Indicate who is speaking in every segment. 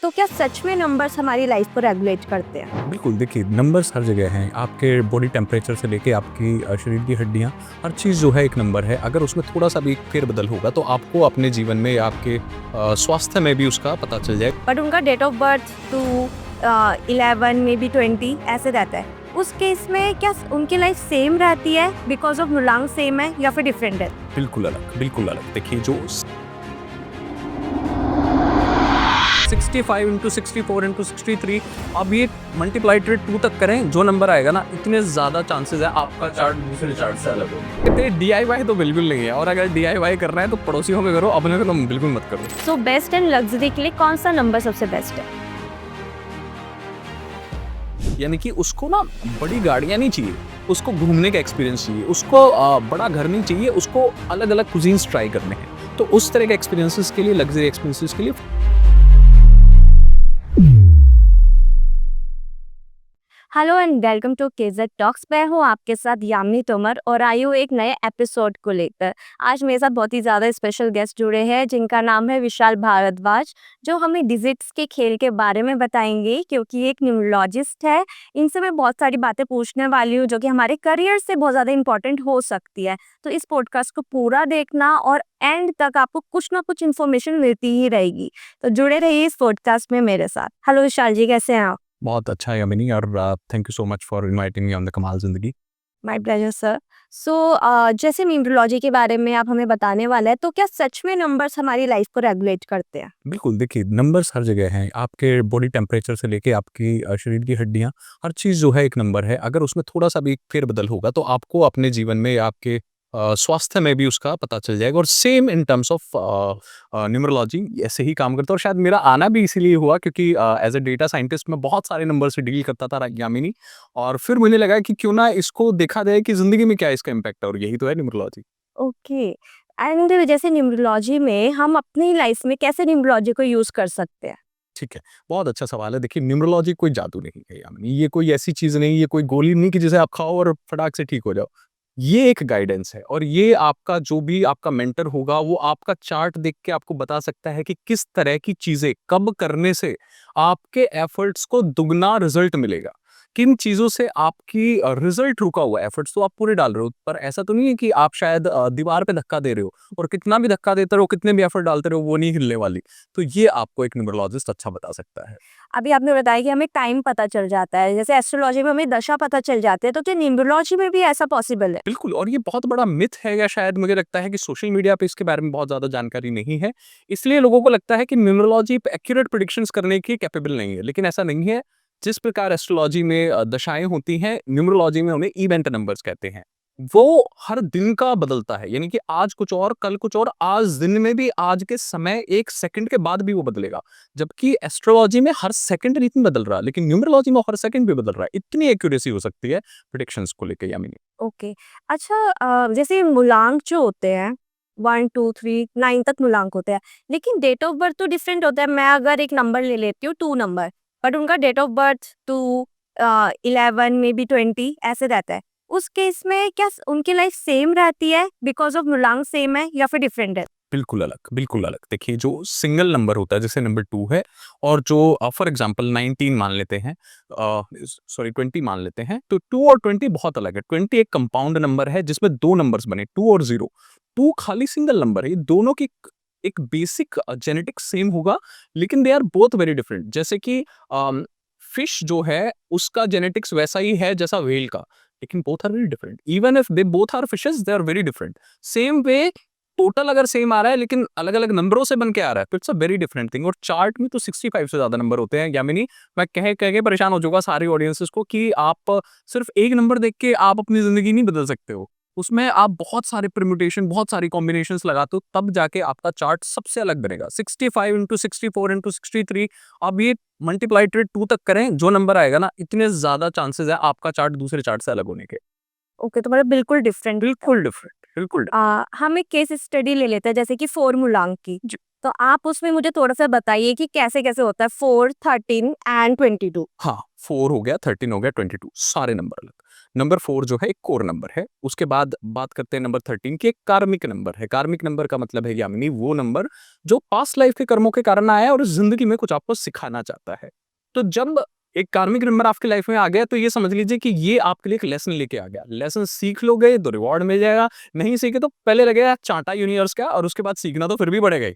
Speaker 1: तो क्या सच में नंबर्स हमारी लाइफ को रेगुलेट करते हैं?
Speaker 2: बिल्कुल, देखिए नंबर्स हर जगह हैं। आपके बॉडी टेम्परेचर से लेके आपकी शरीर की हड्डियाँ, हर चीज़ जो है एक नंबर है। अगर उसमें थोड़ा-सा भी फेर-बदल होगा तो आपको अपने जीवन में या आपके स्वास्थ्य में भी उसका पता चल जाएगा।
Speaker 1: बट उनका date of birth to 11 may be 20 ऐसे रहता है। उस केस में क्या उनकी लाइफ सेम रहती है बिकॉज ऑफ मुलांग सेम है या फिर डिफरेंट है?
Speaker 2: बिल्कुल अलग, बिल्कुल अलग। देखिए जो 65 इंटू 64 इंटू 63, अब ये मल्टीप्लाइड 2 तक करें, जो नंबर आएगा ना, इतने ज़्यादा चांसेस है आपका चार्ट दूसरे चार्ट से अलग हो। कहते DIY तो बिल्कुल नहीं है, और अगर DIY करना है तो पड़ोसियों में करो, अपने को तो बिल्कुल मत करो।
Speaker 1: सो बेस्ट एंड लग्जरी के लिए कौन सा नंबर सबसे बेस्ट है?
Speaker 2: यानी कि उसको ना बड़ी गाड़ियाँ नहीं चाहिए, उसको घूमने का एक्सपीरियंस चाहिए, उसको बड़ा घर नहीं चाहिए, उसको अलग अलग कुजीन्स ट्राई करने हैं। तो उस तरह के एक्सपीरियंसेस के लिए, लग्जरी एक्सपीरियंसेस के लिए
Speaker 1: hello and welcome to KZ talks. मैं हूँ आपके साथ यामिनी तोमर और आई हूँ एक नए एपिसोड को लेकर। आज मेरे साथ बहुत ही ज़्यादा स्पेशल गेस्ट जुड़े हैं जिनका नाम है विशाल भारद्वाज, जो हमें डिजिट्स के खेल के बारे में बताएंगे क्योंकि एक न्यूमरोलॉजिस्ट है। इनसे मैं बहुत सारी बातें पूछने वाली हूँ जो कि हमारे करियर से बहुत ज़्यादा इंपॉर्टेंट हो सकती है। तो इस पॉडकास्ट को पूरा देखना और एंड तक आपको कुछ ना कुछ इन्फॉर्मेशन मिलती ही रहेगी। तो जुड़े रहिए इस पॉडकास्ट में मेरे साथ। हेलो विशाल जी, कैसे हैं आप?
Speaker 2: बहुत अच्छा है यामिनी, और thank you so much for inviting me on the कमाल ज़िंदगी।
Speaker 1: My pleasure sir. सो जैसे न्यूमरोलॉजी के बारे में आप हमें बताने वाला है, तो क्या सच में नंबर्स हमारी लाइफ को रेगुलेट करते हैं?
Speaker 2: बिल्कुल, देखिए नंबर्स हर जगह हैं। आपके बॉडी टेम्परेचर से लेके आपकी शरीर की हड्डियाँ, हर चीज़ जो है एक नंबर है। अगर उसमें थोड़ा-सा भी फेर-बदल होगा तो आपको अपने जीवन में या आपके स्वास्थ्य में भी उसका पता चल जाएगा। और same in terms of numerology ऐसे ही काम करता है। और शायद मेरा आना भी इसीलिए हुआ क्योंकि एज़ अ डेटा साइंटिस्ट मैं बहुत सारे नंबर से डील करता था यामिनी। और फिर मुझे लगा कि क्यों ना इसको देखा जाए कि ज़िंदगी में क्या इसका इम्पैक्ट है, और यही तो है न्यूमरोलॉजी।
Speaker 1: ओके। एंड जैसे न्यूमरोलॉजी में हम अपनी लाइफ में कैसे न्यूमरोलॉजी को यूज कर सकते हैं?
Speaker 2: ठीक है, बहुत अच्छा सवाल है। देखिए न्यूमरोलॉजी कोई जादू नहीं है यामिनी, ये कोई ऐसी चीज़ नहीं, ये कोई गोली नहीं कि जिसे आप खाओ और फटाक से ठीक हो जाओ। ये एक गाइडेंस है, और ये आपका जो भी आपका मेंटर होगा वो आपका चार्ट देख के आपको बता सकता है कि किस तरह की चीज़ें कब करने से आपके एफर्ट्स को दुगना रिज़ल्ट मिलेगा। किन चीज़ों से आपकी रिज़ल्ट रुका हुआ है, एफर्ट्स तो आप पूरे डाल रहे हो, पर ऐसा तो नहीं है कि आप शायद दीवार पे धक्का दे रहे हो, और कितना भी धक्का देते रहो, कितने भी एफर्ट डालते रहो, वो नहीं हिलने वाली। तो ये आपको एक न्यूमरोलॉजिस्ट अच्छा बता सकता है।
Speaker 1: अभी आपने बताया कि हमें टाइम पता चल जाता है, जैसे एस्ट्रोलॉजी में हमें दशा पता चल जाती है, तो क्या न्यूमरोलॉजी में भी ऐसा पॉसिबल है?
Speaker 2: बिल्कुल, और ये बहुत बड़ा मिथ है, या शायद मुझे लगता है कि सोशल मीडिया पे इसके बारे में बहुत ज़्यादा जानकारी नहीं है। इसलिए लोगों को लगता है कि न्यूमरोलॉजी एक्यूरेट प्रेडिक्शंस करने की कैपेबल नहीं है, लेकिन ऐसा नहीं है। जिस प्रकार एस्ट्रोलॉजी में दशाएँ होती हैं, न्यूमरोलॉजी में उन्हें इवेंट नंबर्स कहते हैं। वो हर दिन का बदलता है, यानी कि आज कुछ और, कल कुछ और, आज दिन में भी, आज के समय 1 सेकंड के बाद भी वो बदलेगा। जबकि एस्ट्रोलॉजी में हर सेकंड नहीं बदल रहा, लेकिन न्यूमरोलॉजी में हर सेकंड भी बदल रहा है। इतनी एक्यूरेसी हो सकती है प्रेडिक्शंस को लेके यामिनी।
Speaker 1: ओके। अच्छा, जैसे मूलांक जो होते हैं 1 2 3 9 तक मूलांक होते हैं, लेकिन डेट ऑफ बर्थ तो डिफरेंट होता है। मैं अगर एक नंबर ले लेती हूँ 2 नंबर, बट उनका date of birth 2 11 may be 20 ऐसे रहता है। उस केस में क्या उनकी लाइफ सेम रहती है बिकॉज ऑफ मूलांक सेम है या फिर डिफरेंट है?
Speaker 2: बिल्कुल अलग, बिल्कुल अलग। देखिए जो सिंगल नंबर होता है जैसे नंबर 2 है, और जो फॉर एग्ज़ाम्पल 19 मान लेते हैं, सॉरी 20 मान लेते हैं, तो 2 और 20 बहुत अलग है। 20 एक कंपाउंड नंबर है जिसमें 2 नंबर्स बने, 2 और 0। 2 खाली सिंगल नंबर है, ये दोनों की एक बेसिक जेनेटिक्स सेम होगा, लेकिन they are both very different. जैसे कि फिश जो है उसका जेनेटिक्स वैसा ही है जैसा व्हेल का, लेकिन both are very different. Even if they both are fishes, they are very different. Same way total अगर सेम आ रहा है लेकिन अलग-अलग नंबरों से बन के आ रहा है, तो it's a very different thing. और चार्ट में तो 65 से ज़्यादा नंबर होते हैं यामिनी। मैं कह के परेशान हो जाऊँगा सारी ऑडियंसेस को कि आप सिर्फ एक नंबर देख के आप अपनी ज़िंदगी नहीं बदल सकते हो। उसमें आप बहुत सारे परम्यूटेशन, बहुत सारी कॉम्बिनेशंस लगाते हो, तब जाके आपका चार्ट सबसे अलग बनेगा। 65 इंटू 64 इंटू 63, अब ये मल्टीप्लाइड 2 तक करें, जो नंबर आएगा ना, इतने ज़्यादा चांसेस है आपका चार्ट दूसरे चार्ट से अलग होने के।
Speaker 1: ओके, तो मतलब बिल्कुल डिफरेंट।
Speaker 2: बिल्कुल डिफरेंट, बिल्कुल डिफरेंट।
Speaker 1: हम एक केस स्टडी ले लेते हैं जैसे कि 4 मूलांक की। तो आप उसमें मुझे थोड़ा-सा बताइए कि कैसे-कैसे होता है 4, 13 एंड 22?
Speaker 2: हाँ, 4 हो गया, 13 हो गया, 22 सारे नंबर अलग। नंबर 4 जो है एक कोर नंबर है। उसके बाद बात करते हैं नंबर 13 की, एक कार्मिक नंबर है। कार्मिक नंबर का मतलब है यामिनी वो नंबर जो पास्ट लाइफ के कर्मों के कारण आया है और इस ज़िंदगी में कुछ आपको सिखाना चाहता है। तो जब एक कार्मिक नंबर आपकी लाइफ में आ गया तो ये समझ लीजिए कि ये आपके लिए एक लेसन लेके आ गया। लेसन सीख लोगे तो रिवॉर्ड मिल जाएगा, नहीं सीखे तो पहले लगेगा चांटा यूनिवर्स का, और उसके बाद सीखना तो फिर भी पड़ेगा ही।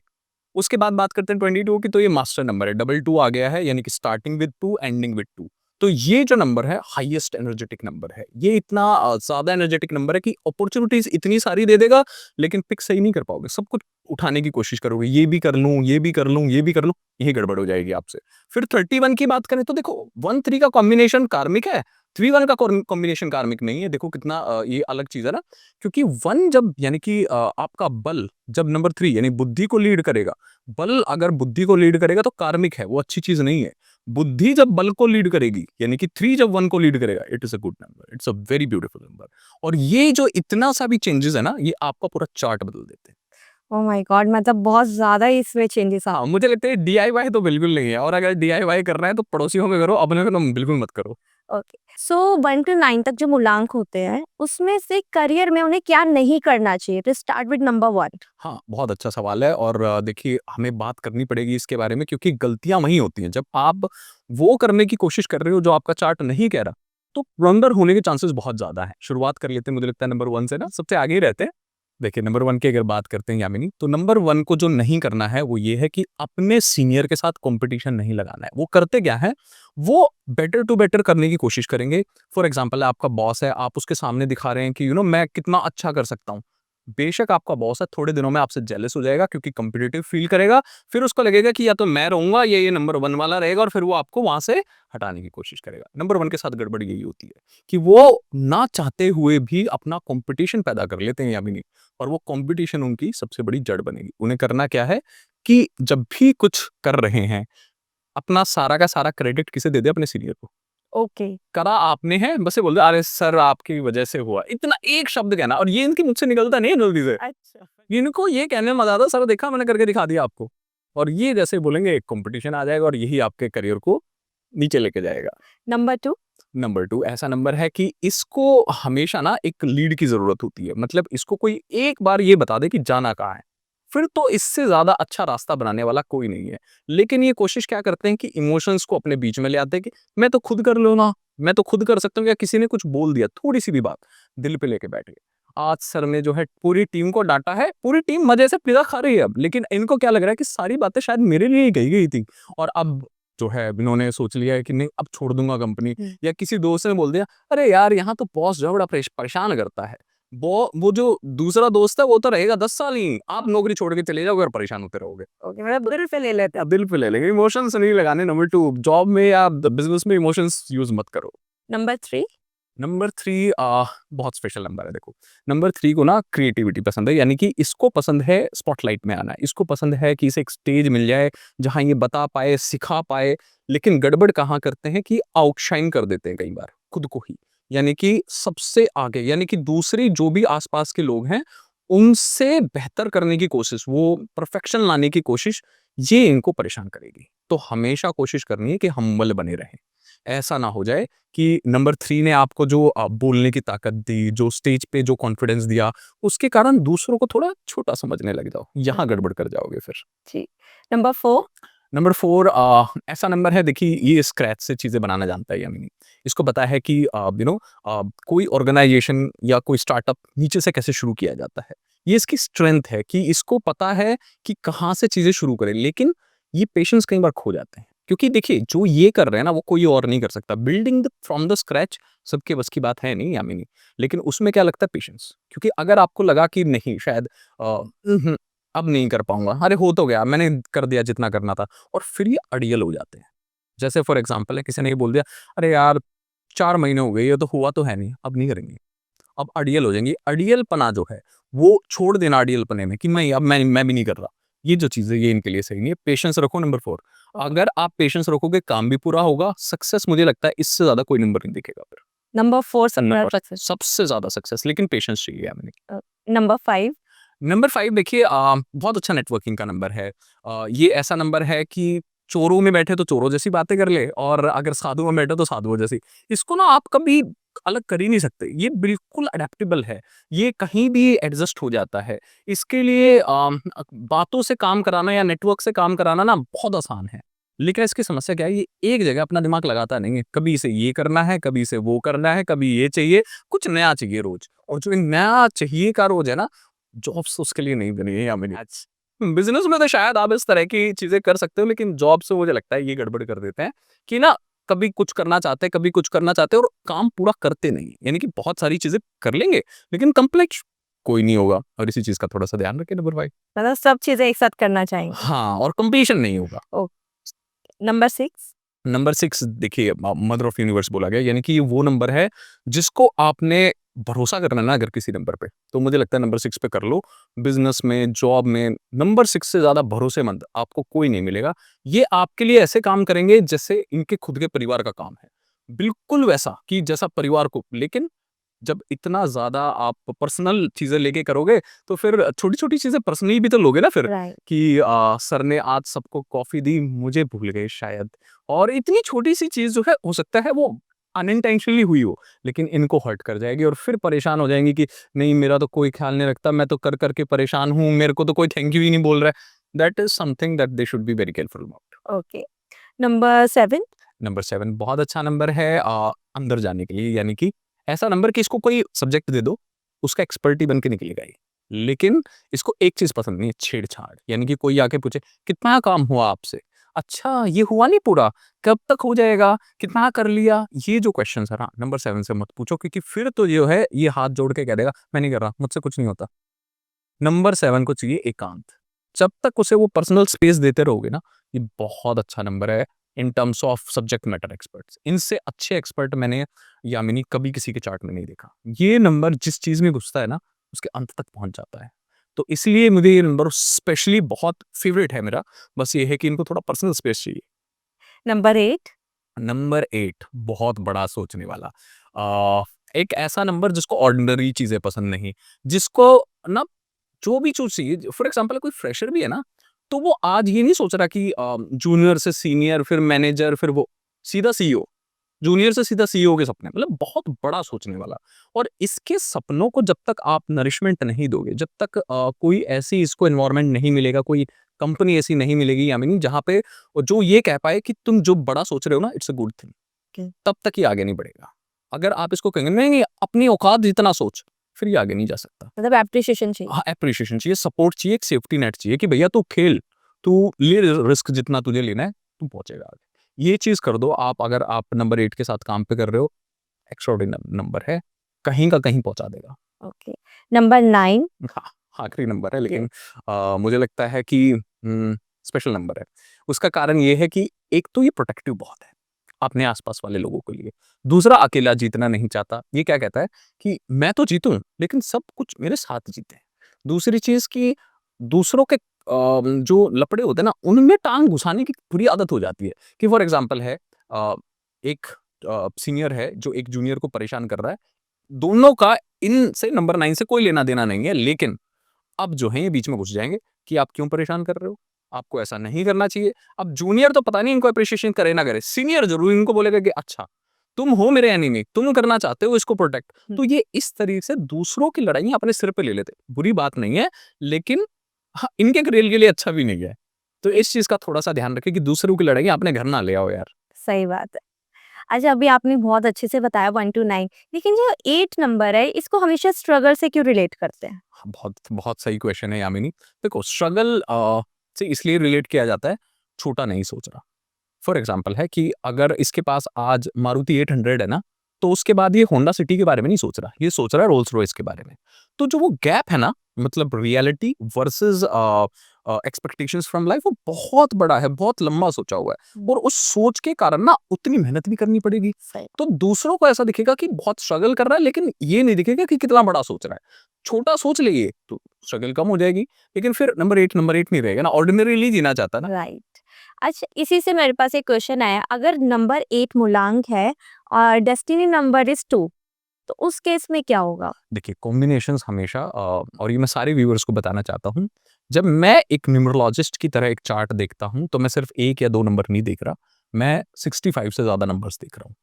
Speaker 2: उसके बाद बात करते हैं 22 की, तो ये मास्टर नंबर है। डबल 2 आ गया है, यानी कि स्टार्टिंग विद 2 एंडिंग विद 2। तो ये जो नंबर है हाईएस्ट एनर्जेटिक नंबर है। ये इतना ज़्यादा एनर्जेटिक नंबर है कि अपॉर्चुनिटीज़ इतनी सारी दे देगा, लेकिन पिक सही नहीं कर पाओगे। सब कुछ उठाने की कोशिश करोगे, ये भी कर लूँ, ये भी कर लूँ, ये भी कर लूँ, यही गड़बड़ हो जाएगी आपसे। फिर 31 की बात करें तो देखो 1-3 का कॉम्बिनेशन कार्मिक है, 3-1 का कॉम्बिनेशन कार्मिक नहीं है। देखो कितना ये अलग चीज़ है ना, क्योंकि 1 जब यानी कि आपका बल जब नंबर 3 यानी बुद्धि को लीड करेगा, बल अगर बुद्धि को लीड करेगा तो कार्मिक है, वो अच्छी चीज़ नहीं है। बुद्धि जब बल को लीड करेगी, यानी कि 3 जब 1 को लीड करेगा, it is a good number, it's a very beautiful number. और ये जो इतना सा भी चेंजेस है ना, ये आपका पूरा चार्ट बदल देते हैं।
Speaker 1: Oh my God! मतलब बहुत ज़्यादा इसमें चेंजेस आ
Speaker 2: हाँ, मुझे लगता है डीआईवाई तो बिल्कुल नहीं है, और अगर डीआईवाई करना है तो पड़ोसियों में करो, अपने में तो बिल्कुल मत करो।
Speaker 1: ओके। सो 1 टू 9 तक जो मूलांक होते हैं, उसमें से करियर में उन्हें क्या नहीं करना चाहिए? तो स्टार्ट विद नंबर 1।
Speaker 2: हाँ, बहुत अच्छा सवाल है, और देखिए हमें बात करनी पड़ेगी इसके बारे में, क्योंकि गलतियाँ वहीं होती हैं। जब आप वो करने की कोशिश कर रहे हो जो आपका चार्ट नहीं कह रहा, तो ब्लंडर होने के चांसेस बहुत ज़्यादा हैं। शुरुआत कर लेते हैं, मुझे लगता है नंबर 1 से ना, सबसे आगे ही रहते हैं। देखिए नंबर 1 की अगर बात करते हैं यामिनी, तो नंबर 1 को जो नहीं करना है वो ये है कि अपने सीनियर के साथ कॉम्पिटिशन नहीं लगाना है। वो करते क्या है, वो बेटर टू बेटर करने की कोशिश करेंगे। फॉर एग्ज़ाम्पल आपका बॉस है, आप उसके सामने दिखा रहे हैं कि मैं कितना अच्छा कर सकता हूँ। बेशक आपका बॉस है, थोड़े दिनों में आपसे जेलस हो जाएगा, क्योंकि कॉम्पिटिटिव फील करेगा। फिर उसको लगेगा कि या तो मैं रहूँगा या ये नंबर 1 वाला रहेगा, और फिर वो आपको वहाँ से हटाने की कोशिश करेगा। नंबर 1 के साथ गड़बड़ यही होती है कि वो ना चाहते हुए भी अपना कॉम्पिटिशन पैदा कर लेते हैं यामिनी, और वो कॉम्पिटिशन उनकी सबसे बड़ी जड़ बनेगी। उन्हें करना क्या है कि जब भी कुछ कर रहे हैं, अपना सारा का सारा क्रेडिट किसे दे दें? अपने सीनियर को।
Speaker 1: ओके।
Speaker 2: करा आपने है, बस ये बोल दो, अरे सर आपकी वजह से हुआ। इतना एक शब्द कहना, और ये इनके मुँह से निकलता नहीं है जल्दी से।
Speaker 1: अच्छा।
Speaker 2: इनको ये कहने में मज़ा आता है, सर देखा मैंने करके दिखा दिया आपको। और ये जैसे बोलेंगे एक कॉम्पिटिशन आ जाएगा, और यही आपके करियर को नीचे लेके जाएगा।
Speaker 1: नंबर 2।
Speaker 2: नंबर 2 ऐसा नंबर है कि इसको हमेशा ना एक लीड की ज़रूरत होती है। मतलब इसको कोई एक बार ये बता दे कि जाना कहाँ है, फिर तो इससे ज़्यादा अच्छा रास्ता बनाने वाला कोई नहीं है। लेकिन ये कोशिश क्या करते हैं कि इमोशंस को अपने बीच में ले आते हैं कि मैं तो खुद कर लूँ ना, मैं तो खुद कर सकता हूँ, या किसी ने कुछ बोल दिया, थोड़ी-सी भी बात दिल पे लेके बैठ गए। आज सर ने जो है पूरी टीम को डाँटा है, पूरी टीम मज़े से पिज़्ज़ा खा रही है अब, लेकिन इनको क्या लग रहा है कि सारी बातें शायद मेरे लिए ही कही गई थी, और अब जो है इन्होंने सोच लिया है कि नहीं अब छोड़ दूँगा कंपनी।
Speaker 1: हुँ।
Speaker 2: या किसी दोस्त ने बोल दिया, "अरे यार यहाँ तो बॉस जो है बड़ा परेशान करता है।" वो जो दूसरा दोस्त है वो तो रहेगा 10 साल ही, आप नौकरी छोड़ के चले जाओगे और परेशान होते रहोगे।
Speaker 1: ओके, मतलब दिल पे ले लेते हैं।
Speaker 2: दिल पे ले लेंगे, इमोशंस नहीं लगाने। नंबर 2 जॉब में या बिज़नेस में इमोशंस यूज़ मत करो।
Speaker 1: नंबर 3।
Speaker 2: नंबर 3 बहुत स्पेशल नंबर है देखो। नंबर 3 को ना क्रिएटिविटी पसंद है, यानी कि इसको पसंद है स्पॉटलाइट में आना। इसको पसंद है कि इसे एक स्टेज मिल जाए, जहाँ ये बता पाए, सिखा पाए। लेकिन गड़बड़ कहाँ करते हैं कि आउटशाइन कर देते हैं कई बार खुद को ही। यानी कि सबसे आगे, यानी कि दूसरी जो भी आस-पास के लोग हैं, उनसे बेहतर करने की कोशिश, वो परफेक्शन लाने की कोशिश, ये इनको परेशान करेगी। तो हमेशा कोशिश करनी है कि हम्बल बने रहें। ऐसा ना हो जाए कि नंबर 3 ने आपको जो बोलने की ताकत दी, जो स्टेज पे जो कॉन्फिडेंस दिया, उसके कारण दूसरों को थोड़ा छोटा समझने लग जाओ, यहाँ गड़बड़ कर जाओगे फिर।
Speaker 1: जी। नंबर 4।
Speaker 2: नंबर 4 ऐसा नंबर है, देखिए ये स्क्रैच से चीज़ें बनाना जानता है यामिनी। इसको पता है कि कोई ऑर्गेनाइज़ेशन या कोई स्टार्टअप नीचे से कैसे शुरू किया जाता है। ये इसकी स्ट्रेंथ है कि इसको पता है कि कहाँ से चीज़ें शुरू करें, लेकिन ये पेशेंस कई बार खो जाते हैं। क्योंकि देखिए जो ये कर रहे हैं ना, वो कोई और नहीं कर सकता। Building the from the scratch सबके बस की बात है नहीं यामिनी। लेकिन उसमें क्या लगता है, पेशेंस। क्योंकि अगर आपको लगा कि नहीं शायद अब नहीं कर पाऊँगा, अरे हो तो गया, मैंने कर दिया जितना करना था, और फिर ये अड़ियल हो जाते हैं। जैसे फॉर एग्ज़ाम्पल है, किसी ने ये बोल दिया, "अरे यार 4 महीने हो गए, ये तो हुआ तो है नहीं, अब नहीं करेंगे।" अब अड़ियल हो जाएँगे। अड़ियलपना जो है, वो छोड़ देना अड़ियलपने में कि नहीं अब मैं भी नहीं कर रहा। ये जो चीज़ है ये इनके लिए सही नहीं है। पेशेंस रखो नंबर 4। अगर आप पेशेंस रखोगे, काम भी पूरा होगा, सक्सेस मुझे लगता है इससे ज़्यादा कोई नंबर नहीं दिखेगा फिर।
Speaker 1: नंबर 4 सबसे ज़्यादा
Speaker 2: नंबर
Speaker 1: सक्सेस।
Speaker 2: सबसे ज़्यादा सक्सेस, लेकिन पेशेंस चाहिए यामिनी।
Speaker 1: नंबर 5।
Speaker 2: नंबर 5 देखिए बहुत अच्छा नेटवर्किंग का नंबर है। ये ऐसा नंबर है कि चोरों में बैठे तो चोरों जैसी बातें कर ले, और अगर साधुओं में बैठे तो साधुओं जैसी। इसको ना आप कभी अलग कर ही नहीं सकते। ये बिल्कुल अडैप्टेबल है, ये कहीं भी एडजस्ट हो जाता है। इसके लिए बातों से काम कराना या नेटवर्क से काम कराना ना बहुत आसान है। लेकिन इसकी समस्या क्या है, ये एक जगह अपना दिमाग लगाता नहीं है। कभी इसे ये करना है, कभी इसे वो करना है, कभी ये चाहिए, कुछ नया चाहिए रोज़। और जो ये नया चाहिए का रोज़ है ना, जॉब्स उसके लिए नहीं बनी है यामिनी। बिज़नेस में तो शायद आप इस तरह की चीज़ें कर सकते हो, लेकिन जॉब से मुझे लगता है ये गड़बड़ कर देते हैं कि ना कभी कुछ करना चाहते हैं, कभी कुछ करना चाहते हैं और काम पूरा करते नहीं हैं। यानी कि बहुत सारी चीज़ें कर लेंगे, लेकिन कंप्लीट कोई नहीं होगा और इसी चीज़ का थोड़ा-सा ध्यान रखें नंबर 5।
Speaker 1: मतलब सब चीज़ें एक साथ करना चाहेंगे।
Speaker 2: हाँ, और कंप्लीशन नहीं होगा।
Speaker 1: ओ नंबर 6
Speaker 2: नंबर 6 देखिए मदर ऑफ यूनिवर्स बोला गया, यानी कि ये वो नंबर है जिसको आपने भरोसा करना है ना अगर किसी नंबर पे, तो मुझे लगता है नंबर 6 पे कर लो। बिज़नेस में, जॉब में नंबर 6 से ज़्यादा भरोसेमंद आपको कोई नहीं मिलेगा। ये आपके लिए ऐसे काम करेंगे जैसे इनके खुद के परिवार का काम है। बिल्कुल वैसा कि जैसा परिवार को, लेकिन जब इतना ज़्यादा आप पर्सनल चीज़ें लेके करोगे, तो फिर छोटी-छोटी चीज़ें पर्सनली भी तो लोगे ना फिर,
Speaker 1: राइट।
Speaker 2: कि सर ने आज सबको कॉफ़ी दी, मुझे भूल गए शायद। और इतनी छोटी-सी चीज़ जो है, हो सकता है वो अनइंटेंशनली हुई हो, लेकिन इनको हर्ट कर जाएगी और फिर परेशान हो जाएँगी कि नहीं मेरा तो कोई ख़्याल नहीं रखता, मैं तो कर-कर के परेशान हूँ, मेरे को तो कोई थैंक यू ही नहीं बोल रहा है। That is something that they should be very careful about.
Speaker 1: Okay. Number 7
Speaker 2: number 7 बहुत अच्छा नंबर है अंदर जाने के लिए, यानी कि ऐसा नंबर कि इसको कोई सब्जेक्ट दे दो, उसका एक्सपर्ट ही बन के निकलेगा ये। लेकिन इसको एक चीज़ पसंद नहीं है, छेड़-छाड़। यानी कि कोई आके पूछे, "कितना काम हुआ आपसे?" "अच्छा, ये हुआ नहीं पूरा? कब तक हो जाएगा? कितना कर लिया?" ये जो क्वेश्चन्स है ना, नंबर 7 से मत पूछो, क्योंकि फिर तो जो है, ये हाथ जोड़ के कह देगा, "मैं नहीं कर रहा, मुझसे कुछ नहीं होता।" नंबर 7 को चाहिए एकांत। जब तक उसे वो पर्सनल स्पेस देते रहोगे ना, ये बहुत अच्छा नंबर है in terms of subject matter experts. इनसे अच्छे एक्सपर्ट मैंने यामिनी कभी किसी के चार्ट में नहीं देखा। ये नंबर जिस चीज़ में घुसता है ना, उसके अंत तक पहुँच जाता है। तो इसलिए मुझे ये नंबर स्पेशली बहुत फेवरेट है मेरा। बस ये है कि इनको थोड़ा पर्सनल स्पेस चाहिए।
Speaker 1: नंबर 8
Speaker 2: नंबर 8 बहुत बड़ा सोचने वाला। एक ऐसा नंबर जिसको ऑर्डिनरी चीज़ें पसंद नहीं, जिसको ना जो भी चीज़ चाहिए, फॉर एग्ज़ाम्पल कोई फ्रेशर भी है ना, तो वो आज ये नहीं सोच रहा कि जूनियर से सीनियर फिर मैनेजर फिर वो सीधा सीईओ, जूनियर से सीधा सीईओ के सपने, मतलब बहुत बड़ा सोचने वाला। और इसके सपनों को जब तक आप नरिशमेंट नहीं दोगे, जब तक कोई ऐसी इसको एनवायरनमेंट नहीं मिलेगा, कोई कंपनी ऐसी नहीं मिलेगी यामिनी जहाँ पे जो ये कह पाए कि तुम जो बड़ा सोच रहे हो ना, it's a good thing,
Speaker 1: okay.
Speaker 2: तब तक ये आगे नहीं बढ़ेगा। अगर आप इसको कहेंगे नहीं, नहीं अपनी औकात जितना सोच, फिर ये आगे नहीं जा सकता।
Speaker 1: मतलब एप्रिसिएशन चाहिए।
Speaker 2: हाँ, एप्रिसिएशन चाहिए, सपोर्ट चाहिए, एक सेफ्टी नेट चाहिए कि भैया तू खेल, तू ले रिस्क जितना तुझे लेना है, तू पहुँचेगा आगे। ये चीज़ कर दो आप, अगर आप नंबर 8 के साथ काम पे कर रहे हो, एक्स्ट्राऑर्डिनरी नंबर है, कहीं का कहीं पहुँचा देगा।
Speaker 1: ओके। नंबर 9
Speaker 2: हाँ, आखिरी नंबर है, लेकिन मुझे लगता है कि स्पेशल नंबर है। उसका कारण ये है कि एक तो ये प्रोटेक्टिव बहुत है, अपने आस-पास वाले लोगों के लिए। दूसरा अकेला जीतना नहीं चाहता। ये क्या कहता है कि मैं तो जीतूँ, लेकिन सब कुछ मेरे साथ जीतें। दूसरी चीज़ कि दूसरों के जो लफड़े होते हैं ना, उनमें टाँग घुसाने की बुरी आदत हो जाती है। कि फॉर एग्ज़ाम्पल है एक सीनियर है जो एक जूनियर को परेशान कर रहा है। दोनों का इनसे नंबर 9 से कोई लेना-देना नहीं है, लेकिन अब जो है ये बीच में घुस जाएँगे कि आप क्यों परेशान कर रहे हो? आपको ऐसा नहीं करना चाहिए। अब जूनियर तो पता नहीं इनको एप्रिशिएशन करे ना करे, सीनियर ज़रूर इनको बोलेगा कि अच्छा, तुम हो मेरे एनिमी, तुम करना चाहते हो इसको प्रोटेक्ट।
Speaker 1: हुँ।
Speaker 2: तो ये इस तरीके से दूसरों की लड़ाइयाँ अपने सिर पे ले लेते हैं। बुरी बात नहीं है, लेकिन हाँ, इनके करियर के लिए अच्छा भी नहीं है। तो इस चीज़ का थोड़ा-सा ध्यान रखें कि दूसरों की लड़ाइयाँ अपने घर ना ले आओ यार।
Speaker 1: सही बात है। अच्छा अभी आपने बहुत अच्छे से बताया 1 टू 9 लेकिन जो 8 नंबर है इसको हमेशा स्ट्रगल से क्यों रिलेट करते हैं?
Speaker 2: हाँ, बहुत बहुत सही क्वेश्चन है यामिनी। देखो स्ट्रगल से इसलिए रिलेट किया जाता है, छोटा नहीं सोच रहा। फॉर एग्ज़ाम्पल है कि अगर इसके पास आज मारुति 800 है ना, तो उसके बाद ये होंडा सिटी के बारे में नहीं सोच रहा, ये सोच रहा है रोल्स रॉयस के बारे में। तो जो वो गैप है ना, मतलब reality versus expectations from life, वो बहुत बड़ा है, बहुत लंबा सोचा हुआ है और उस सोच के कारण ना उतनी मेहनत भी करनी पड़ेगी।
Speaker 1: सही।
Speaker 2: तो दूसरों को ऐसा दिखेगा कि बहुत स्ट्रगल कर रहा है, लेकिन ये नहीं दिखेगा कि कितना बड़ा सोच रहा है। छोटा सोच लिए तो स्ट्रगल कम हो जाएगी, लेकिन फिर नंबर 8 नहीं रहेगा ना, ऑर्डिनरीली जीना चाहता है ना।
Speaker 1: राइट। अच्छा इसी से मेरे पास एक क्वेश्चन आया अगर नंबर 8 मूलांक है और डेस्टिनी नंबर इज़ 2 तो उस केस में क्या होगा?
Speaker 2: देखिए कॉम्बिनेशंस हमेशा और ये मैं सारे व्यूअर्स को बताना चाहता हूँ। जब मैं एक न्यूमरोलॉजिस्ट की तरह एक चार्ट देखता हूँ, तो मैं सिर्फ 1 या 2 नंबर नहीं देख रहा, मैं 65 से ज़्यादा नंबर्स देख रहा हूँ।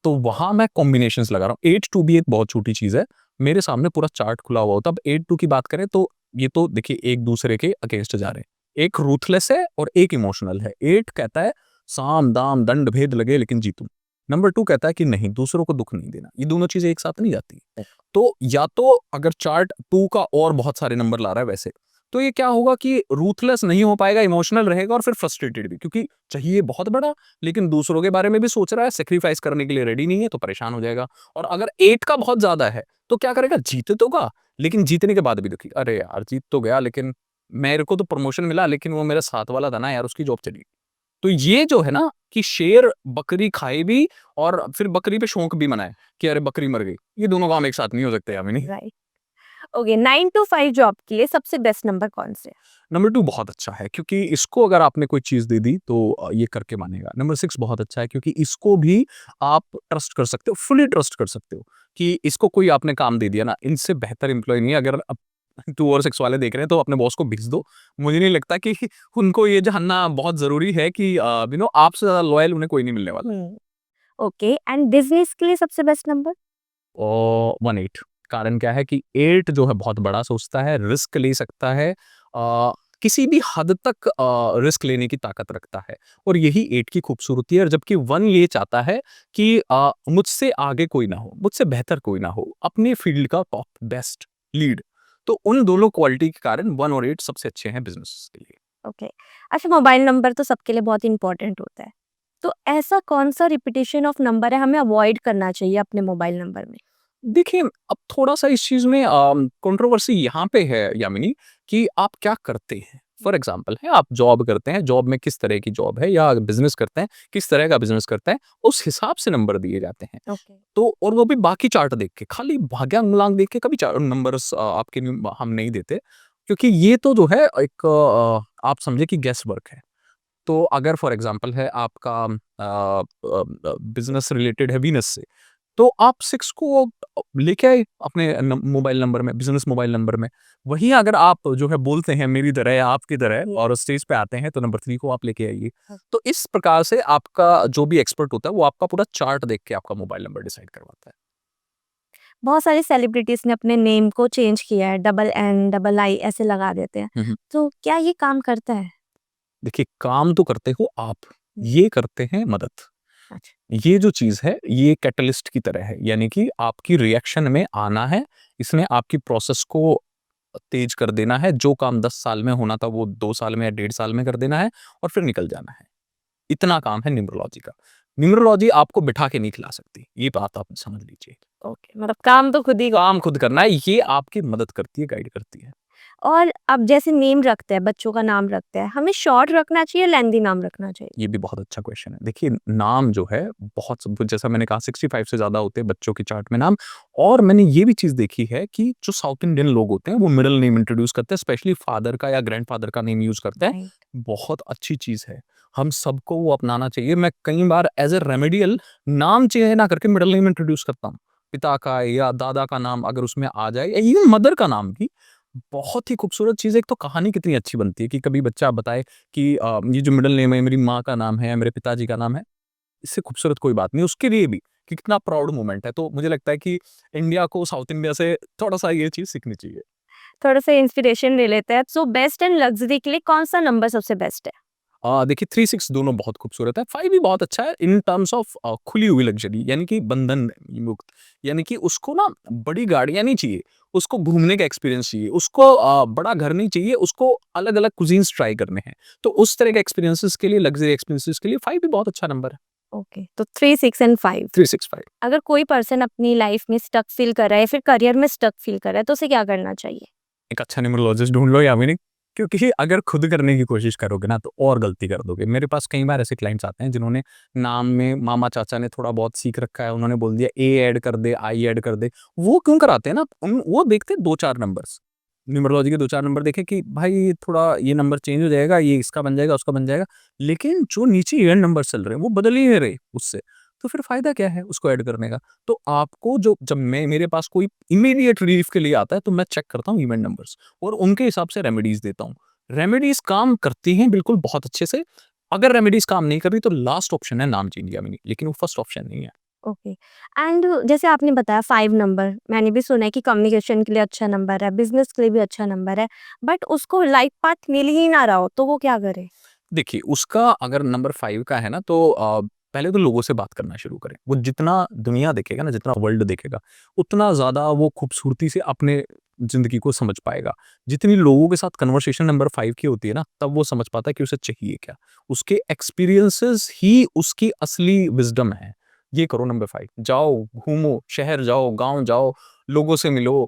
Speaker 2: तो वहाँ मैं कॉम्बिनेशंस लगा रहा हूँ। 8-2 भी एक बहुत छोटी चीज़ है। मेरे सामने पूरा चार्ट खुला हुआ होता है। अब 8-2 की बात करें तो ये तो देखिए एक दूसरे के अगेंस्ट जा रहे हैं। एक रूथलेस है और एक इमोशनल है। 8 कहता है साम, दाम, दंड भेद लगे लेकिन जीतूँ। नंबर 2 कहता है कि नहीं, दूसरों को दुःख नहीं देना। ये दोनों चीज़ें एक साथ नहीं जाती। तो या तो अगर चार्ट 2 का और बहुत सारे नंबर ला रहा है वैसे, तो ये क्या होगा कि रूथलेस नहीं हो पाएगा, इमोशनल रहेगा और फिर फ्रस्ट्रेटेड भी, क्योंकि चाहिए बहुत बड़ा लेकिन दूसरों के बारे में भी सोच रहा है, सैक्रिफाइस करने के लिए रेडी नहीं है तो परेशान हो जाएगा। और अगर 8 का बहुत ज़्यादा है, तो क्या करेगा, जीत तो गा, लेकिन जीतने के बाद भी दुखी, अरे यार जीत तो गया लेकिन मेरे को तो प्रमोशन मिला लेकिन वो मेरा साथ वाला था ना यार, उसकी जॉब चली। तो ये जो है ना कि शेर बकरी खाए भी और फिर बकरी पे शौक भी मनाए कि अरे बकरी मर गई, ये दोनों काम एक साथ नहीं हो सकते Yamini.
Speaker 1: Right. Okay, 9 to 5 job के लिए सबसे बेस्ट नंबर कौन से?
Speaker 2: नंबर 2 बहुत अच्छा है क्योंकि इसको अगर आपने कोई चीज़ दे दी तो ये करके मानेगा। नंबर 6 बहुत अच्छा है क्योंकि इसको भी आप ट्रस्ट कर सकते हो, फुली ट्रस्ट कर सकते हो कि इसको कोई आपने काम दे दिया ना, इनसे बेहतर एम्प्लॉयी नहीं है। अगर अब 2 और 6 वाले देख रहे हैं तो अपने बॉस को भेज दो। मुझे नहीं लगता कि उनको ये जानना बहुत ज़रूरी है कि आपसे ज़्यादा लॉयल उन्हें कोई नहीं मिलने वाला।
Speaker 1: ओके, एंड बिजनेस के लिए सबसे बेस्ट नंबर?
Speaker 2: 18। कारण क्या है कि 8 जो है बहुत बड़ा सोचता है, रिस्क ले सकता है, किसी भी हद तक रिस्क लेने की ताकत रखता है और यही 8 की खूबसूरती है। और जबकि 1 ये चाहता है कि मुझसे आगे कोई ना हो, मुझसे बेहतर कोई ना हो, अपने फील्ड का टॉप बेस्ट लीड। तो उन दोनों क्वालिटी के कारण 1 और 8 सबसे अच्छे हैं बिज़नेस के लिए।
Speaker 1: ओके। अच्छा, मोबाइल नंबर तो सबके लिए बहुत इंपॉर्टेंट होता है। तो ऐसा कौन-सा रिपिटिशन ऑफ नंबर है हमें अवॉइड करना चाहिए अपने मोबाइल नंबर में?
Speaker 2: देखिए, अब थोड़ा-सा इस चीज़ में कंट्रोवर्सी यहाँ पे है यामिनी कि आप क्या करते हैं? फॉर एग्ज़ाम्पल है, आप जॉब करते हैं, जॉब में किस तरह की जॉब है या बिज़नेस करते हैं, किस तरह का बिज़नेस करते हैं, उस हिसाब से नंबर दिए जाते हैं।
Speaker 1: ओके।
Speaker 2: तो और वो भी बाकी चार्ट देख के, खाली भाग्यांक देख के कभी नंबर्स आपके हम नहीं देते, क्योंकि ये तो जो है एक आप समझिए कि गेस वर्क है। तो अगर फॉर एग्ज़ाम्पल है आपका बिज़नेस रिलेटेड है वीनस से, तो आप 6 को लेके आए अपने मोबाइल नंबर में, बिज़नेस मोबाइल नंबर में। वहीं अगर आप जो है बोलते हैं मेरी तरह या आपकी तरह और स्टेज पे आते हैं तो नंबर 3 को आप लेके आइए। तो इस प्रकार से आपका जो भी एक्सपर्ट होता है वो आपका पूरा चार्ट देख के आपका मोबाइल नंबर डिसाइड करवाता है।
Speaker 1: बहुत सारे सेलिब्रिटीज़ ने अपने नेम को चेंज किया है, डबल एन, डबल आई ऐसे लगा देते हैं।
Speaker 2: हुँ, हुँ।
Speaker 1: तो क्या ये काम करता है?
Speaker 2: देखिए, काम तो करते हो आप,
Speaker 1: हुँ।
Speaker 2: ये करते हैं मदद।
Speaker 1: अच्छा।
Speaker 2: ये जो चीज़ है, ये कैटलिस्ट की तरह है, यानी कि आपकी रिएक्शन में आना है, इसने आपकी प्रोसेस को तेज़ कर देना है, जो काम 10 साल में होना था, वो 2 साल में या 1.5 साल में कर देना है और फिर निकल जाना है। इतना काम है न्यूमरोलॉजी का। न्यूमरोलॉजी आपको बिठा के नहीं खिला सकती, ये बात आप समझ लीजिए।
Speaker 1: ओके, मतलब काम तो खुद ही
Speaker 2: काम खुद करना है, ये आपकी मदद करती है, गाइड करती है।
Speaker 1: और अब जैसे नेम रखते हैं, बच्चों का नाम रखते हैं, हमें शॉर्ट रखना चाहिए, लेंथी नाम रखना चाहिए?
Speaker 2: ये भी बहुत अच्छा क्वेश्चन है। देखिए, नाम जो है बहुत सब जैसा मैंने कहा 65 से ज़्यादा होते हैं बच्चों की चार्ट में नाम। और मैंने ये भी चीज़ देखी है कि जो साउथ इंडियन लोग होते हैं, वो मिडल नेम इंट्रोड्यूस करते हैं, स्पेशली फादर का या ग्रैंडफादर का नेम यूज़ करते हैं।
Speaker 1: राइट।
Speaker 2: बहुत अच्छी चीज़ है। हम सबको वो अपनाना चाहिए। मैं कई बार एज़ अ रेमेडियल नाम चेंज ना करके मिडल नेम इंट्रोड्यूस करता हूँ। पिता का या दादा का नाम अगर उसमें आ जाए या इवन मदर का नाम भी, बहुत ही खूबसूरत चीज़ है। एक तो कहानी कितनी अच्छी बनती है कि कभी बच्चा बताए कि ये जो मिडल नेम है मेरी माँ का नाम है, मेरे पिताजी का नाम है। इससे खूबसूरत कोई बात नहीं, उसके लिए भी कि कितना प्राउड मोमेंट है। तो मुझे लगता है कि इंडिया को साउथ इंडिया से थोड़ा-सा ये चीज़ सीखनी चाहिए।
Speaker 1: थोड़ा-सा इंस्पिरेशन ले लेते हैं। सो बेस्ट एंड लग्ज़री के लिए कौन-सा नंबर सबसे बेस्ट है?
Speaker 2: देखिए 3-6 दोनों बहुत खूबसूरत है, 5 भी बहुत अच्छा है इन टर्म्स ऑफ खुली हुई लग्ज़री, यानी कि बंधन मुक्त, यानी कि उसको ना बड़ी गाड़ियाँ नहीं चाहिए, उसको घूमने का एक्सपीरियंस चाहिए, उसको बड़ा घर नहीं चाहिए, उसको अलग-अलग कुज़ीन्स ट्राई करने हैं। तो उस तरह के एक्सपीरियंसेस के लिए, लग्ज़री एक्सपीरियंसेस के लिए 5 भी बहुत अच्छा नंबर है।
Speaker 1: ओके, तो 3, 6 एंड 5।
Speaker 2: 365।
Speaker 1: अगर कोई पर्सन अपनी लाइफ में स्टक फील कर रहा है या फिर करियर में स्टक फील कर रहा है, तो उसे क्या करना चाहिए?
Speaker 2: एक अच्छा न्यूमरोलॉजिस्ट ढूँढ लो यामिनी, क्योंकि अगर खुद करने की कोशिश करोगे ना तो और गलती कर दोगे। मेरे पास कई बार ऐसे क्लाइंट्स आते हैं जिन्होंने नाम में मामा-चाचा ने थोड़ा बहुत सीख रखा है, उन्होंने बोल दिया ए ऐड कर दे, आई ऐड कर दे। वो क्यों कराते हैं ना, वो देखते हैं 2-4 नंबर्स। न्यूमरोलॉजी के 2-4 नंबर देखे कि भाई थोड़ा ये नंबर चेंज हो जाएगा, ये इसका बन जाएगा, उसका बन जाएगा। लेकिन जो नीचे इवन नंबर चल रहे हैं वो बदल ही नहीं रहे उससे। तो फिर फ़ायदा क्या है उसको ऐड करने का? तो आपको जो जब मेरे पास कोई इमीडिएट रिलीफ़ के लिए आता है तो मैं चेक करता हूँ इवेंट नंबर्स और उनके हिसाब से रेमेडीज़ देता हूँ। रेमेडीज़ काम करती हैं बिल्कुल बहुत अच्छे से। अगर रेमेडीज़ काम नहीं कर रही तो लास्ट ऑप्शन है नाम चेंज यामिनी, लेकिन वो फर्स्ट ऑप्शन नहीं है।
Speaker 1: ओके। एंड जैसे आपने बताया 5 नंबर, मैंने भी सुना है कि कम्युनिकेशन के लिए अच्छा नंबर है, बिज़नेस के लिए भी अच्छा नंबर है, बट उसको लाइफ पाथ मिल ही ना रहा हो, तो वो क्या करे?
Speaker 2: देखिए, उसका अगर नंबर 5 का है ना तो पहले तो लोगों से बात करना शुरू करें। वो जितना दुनिया देखेगा ना, जितना वर्ल्ड देखेगा, उतना ज़्यादा वो खूबसूरती से अपने ज़िंदगी को समझ पाएगा। जितनी लोगों के साथ कन्वर्सेशन नंबर 5 की होती है ना, तब वो समझ पाता है कि उसे चाहिए क्या। उसके एक्सपीरियंसेस ही उसकी असली विज़डम है। ये करो नंबर 5, जाओ, घूमो, शहर जाओ, गाँव जाओ, लोगों से मिलो।